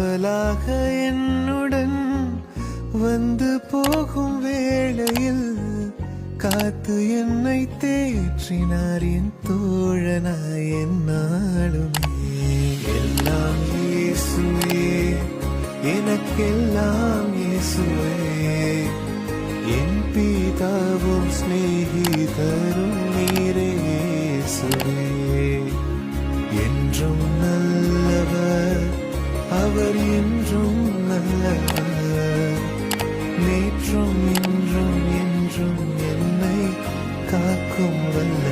காவலாக என்னுடன் வந்து போகும் வேளையில் காத்து என்னை தேற்றினார் என் தோழனாய் என்னாலுமே. எல்லாம் இயேசுவே, எனக்கெல்லாம் இயேசுவே, என் பிதாவும் ஸ்நேகிதரும் நீரே இயேசுவே. என்றும் நல்லவர் அவர், என்றும் நல்லவர், நேற்றும் இன்றும் என்றும் என்னை காக்கும் வல்ல